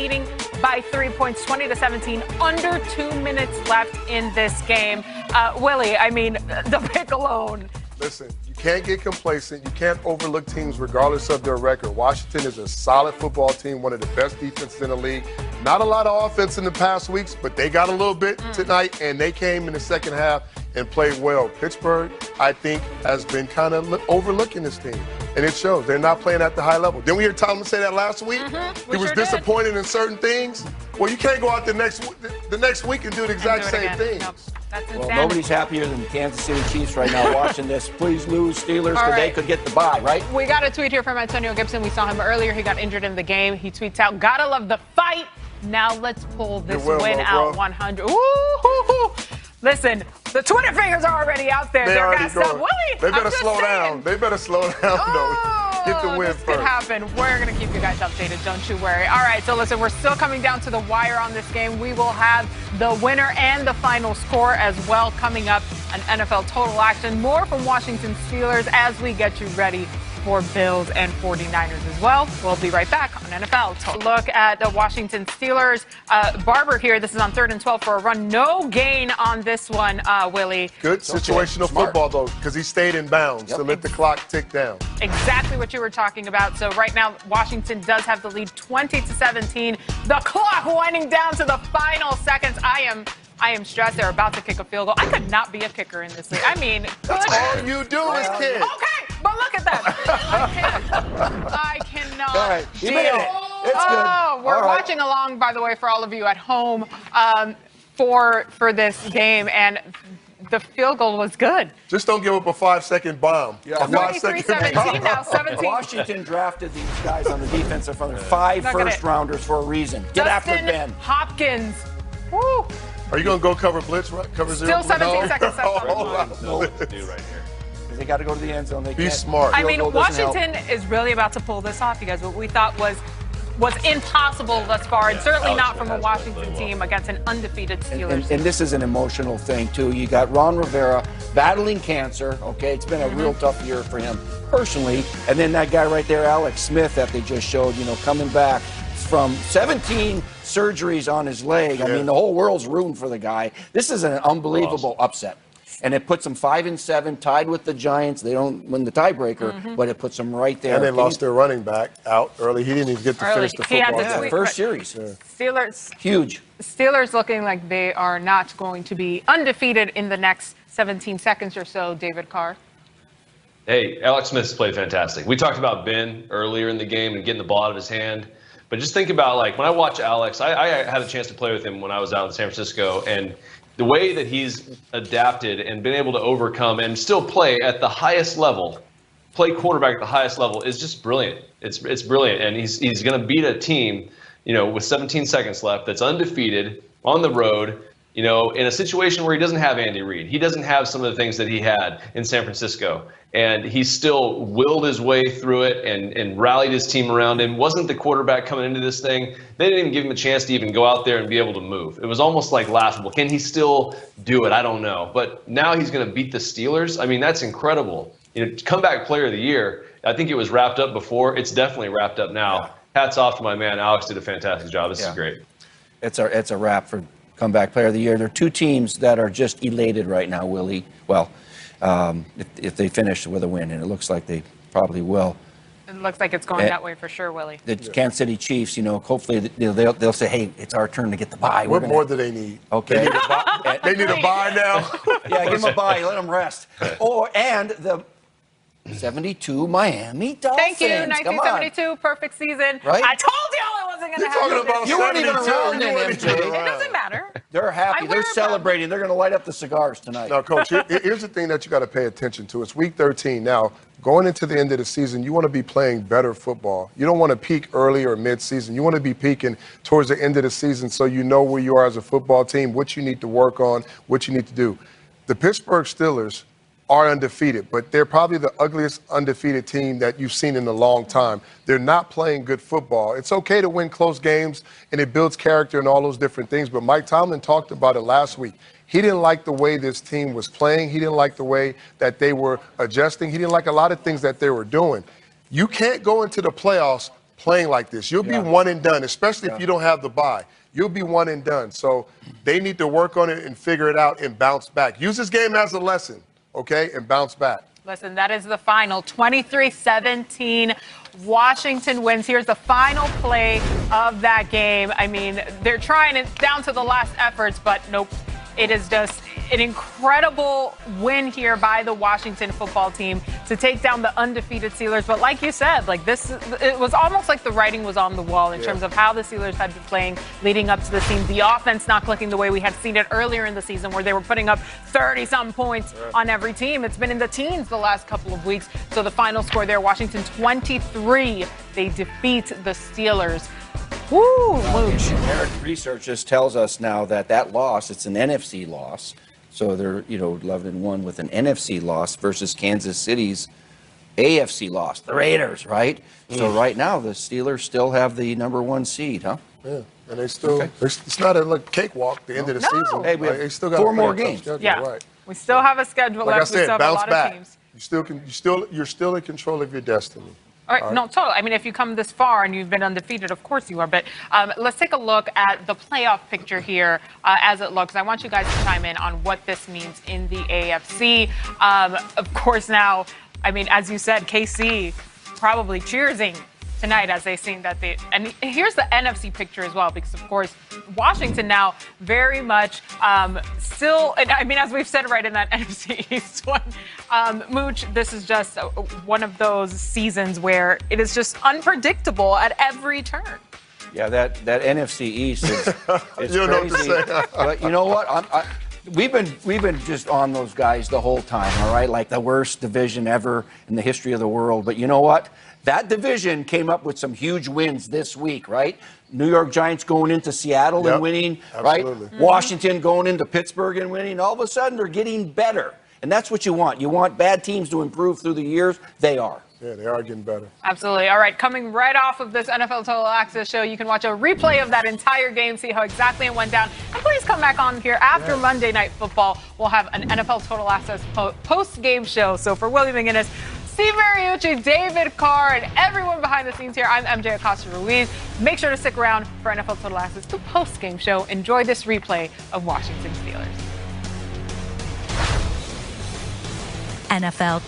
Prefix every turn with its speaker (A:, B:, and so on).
A: leading by 3 points, 20-17, under 2 minutes left in this game. Willie, I mean, the pick alone.
B: Listen, you can't get complacent. You can't overlook teams regardless of their record. Washington is a solid football team, one of the best defenses in the league. Not a lot of offense in the past weeks, but they got a little bit tonight, and they came in the second half and played well. Pittsburgh, I think, has been kind of overlooking this team, and it shows. They're not playing at the high level. Didn't we hear Tomlin say that last week? He was disappointed in certain things. Well, you can't go out the next week and do the exact same thing.
A: Nope. That's
C: well,
A: insanity.
C: nobody's happier than Kansas City Chiefs right now watching this. Please lose, Steelers, because they could get the bye, right?
A: We got a tweet here from Antonio Gibson. We saw him earlier. He got injured in the game. He tweets out, "Gotta love the fight. Now let's pull this win out 100." Ooh. Listen, the Twitter fingers are already out there. They're gassed up. Willie,
B: they better slow down. They better slow down, though. Get the win
A: this
B: first.
A: Could happen. We're going to keep you guys updated. Don't you worry. All right, so listen, we're still coming down to the wire on this game. We will have the winner and the final score as well coming up on NFL Total Action. More from Washington Steelers as we get you ready for Bills and 49ers as well. We'll be right back on NFL Total. Look at the Washington Steelers. Barber here. This is on 3rd and 12 for a run. No gain on this one, Willie.
B: Good situational football, though, because he stayed in bounds to let the clock tick down.
A: Exactly what you were talking about. So right now, Washington does have the lead 20-17. The clock winding down to the final seconds. I am stressed. They're about to kick a field goal. I could not be a kicker in this league. I mean,
B: that's all you do is kick.
A: Okay, but look at that. I cannot.
C: All right, you made it. It's good.
A: We're watching along, by the way, for all of you at home, for this game, and the field goal was good.
B: Just don't give up a 5-second bomb.
A: Yeah. 23-17 now, 17.
C: Washington drafted these guys on the defensive front. 5 first-rounders for a reason. Get after Ben.
A: Hopkins. Woo.
B: Are you going to go cover blitz, right? Cover zero?
A: Still 17 seconds left.
C: No. Right here. They got to go to the end zone. They
B: Be smart.
A: I mean, Washington is really about to pull this off, you guys. What we thought was impossible thus far, and certainly not from a Washington team against an undefeated Steelers.
C: And this is an emotional thing, too. You got Ron Rivera battling cancer, okay? It's been a real tough year for him personally. And then that guy right there, Alex Smith, that they just showed, coming back from 17 surgeries on his leg. I mean, the whole world's rooting for the guy. This is an unbelievable upset. And it puts them 5-7, tied with the Giants. They don't win the tiebreaker, but it puts them right there.
B: And they lost their running back out early. He didn't even get to finish the football.
C: First series.
A: Steelers.
C: Huge.
A: Steelers looking like they are not going to be undefeated in the next 17 seconds or so, David Carr.
D: Hey, Alex Smith's played fantastic. We talked about Ben earlier in the game and getting the ball out of his hand. But just think about, when I watch Alex, I had a chance to play with him when I was out in San Francisco, and the way that he's adapted and been able to overcome and still play at the highest level, play quarterback at the highest level, is just brilliant. It's brilliant, and he's going to beat a team, with 17 seconds left that's undefeated on the road, in a situation where he doesn't have Andy Reid. He doesn't have some of the things that he had in San Francisco. And he still willed his way through it and rallied his team around him. Wasn't the quarterback coming into this thing. They didn't even give him a chance to even go out there and be able to move. It was almost like laughable. Can he still do it? I don't know. But now he's going to beat the Steelers. I mean, that's incredible. Comeback player of the year. I think it was wrapped up before. It's definitely wrapped up now. Hats off to my man. Alex did a fantastic job. This is great.
C: It's a wrap for comeback player of the year. There are 2 teams that are just elated right now, Willie. Well, if they finish with a win, and it looks like they probably will.
A: It looks like it's going that way for sure, Willie.
C: The Kansas City Chiefs, hopefully they'll say, hey, it's our turn to get the bye.
B: What more do they need?
C: Okay.
B: They need a bye now?
C: Yeah, give them a bye. Let them rest. And the 72 Miami Dolphins.
A: Thank you, 1972, perfect season.
C: Right?
A: I told y'all it wasn't going to happen.
C: You weren't even around then, MJ.
A: It doesn't matter.
C: They're happy. They're celebrating. They're going to light up the cigars tonight.
B: Now, Coach, here's the thing that you got to pay attention to. It's week 13 now. Going into the end of the season, you want to be playing better football. You don't want to peak early or mid-season. You want to be peaking towards the end of the season so you know where you are as a football team, what you need to work on, what you need to do. The Pittsburgh Steelers are undefeated, but they're probably the ugliest undefeated team that you've seen in a long time. They're not playing good football. It's okay to win close games, and it builds character and all those different things, but Mike Tomlin talked about it last week. He didn't like the way this team was playing. He didn't like the way that they were adjusting. He didn't like a lot of things that they were doing. You can't go into the playoffs playing like this. You'll be one and done, especially if you don't have the bye. You'll be one and done. So they need to work on it and figure it out and bounce back. Use this game as a lesson, okay, and bounce back.
A: Listen, that is the final. 23-17. Washington wins. Here's the final play of that game. I mean, they're trying it down to the last efforts, but nope. It is just an incredible win here by the Washington football team to take down the undefeated Steelers. But like you said, like it was almost like the writing was on the wall in terms of how the Steelers had been playing leading up to the season. The offense not clicking the way we had seen it earlier in the season where they were putting up 30-something points on every team. It's been in the teens the last couple of weeks. So the final score there, Washington 23. They defeat the Steelers. Woo!
C: Generic research just tells us now that loss, it's an NFC loss. So they're, 11-1 with an NFC loss versus Kansas City's AFC loss, the Raiders, right? So right now the Steelers still have the #1 seed, huh?
B: Yeah, and they still, it's not a cakewalk the end of the season.
C: Hey, we have
B: they still got
C: 4 more games.
B: Schedule,
A: yeah,
B: right.
A: we still have a schedule
B: like
A: left.
B: I said,
A: we still have
B: bounce
A: a lot
B: back.
A: of teams.
B: You're still in control of your destiny.
A: All right, no, totally. I mean, if you come this far and you've been undefeated, of course you are. But let's take a look at the playoff picture here as it looks. I want you guys to chime in on what this means in the AFC. Of course, now, I mean, as you said, KC probably cheersing tonight as they seen that and here's the NFC picture as well, because of course Washington now very much still, and I mean, as we've said right in that NFC East one, Mooch, this is just one of those seasons where it is just unpredictable at every turn.
C: Yeah, that NFC East is it's
B: you don't
C: crazy.
B: know what to say.
C: But you know what? We've been just on those guys the whole time, all right? Like the worst division ever in the history of the world. But you know what? That division came up with some huge wins this week, right? New York Giants going into Seattle and winning,
B: absolutely.
C: right? Washington going into Pittsburgh and winning. All of a sudden, they're getting better. And that's what you want. You want bad teams to improve through the years. They are.
B: Yeah, they are getting better.
A: Absolutely. All right, coming right off of this NFL Total Access show, you can watch a replay of that entire game, see how exactly it went down. And please come back on here after Monday Night Football. We'll have an NFL Total Access post-game show. So for Willie McGinnis, Steve Mariucci, David Carr, and everyone behind the scenes here, I'm MJ Acosta-Ruiz. Make sure to stick around for NFL Total Access, the post-game show. Enjoy this replay of Washington Steelers.
E: NFL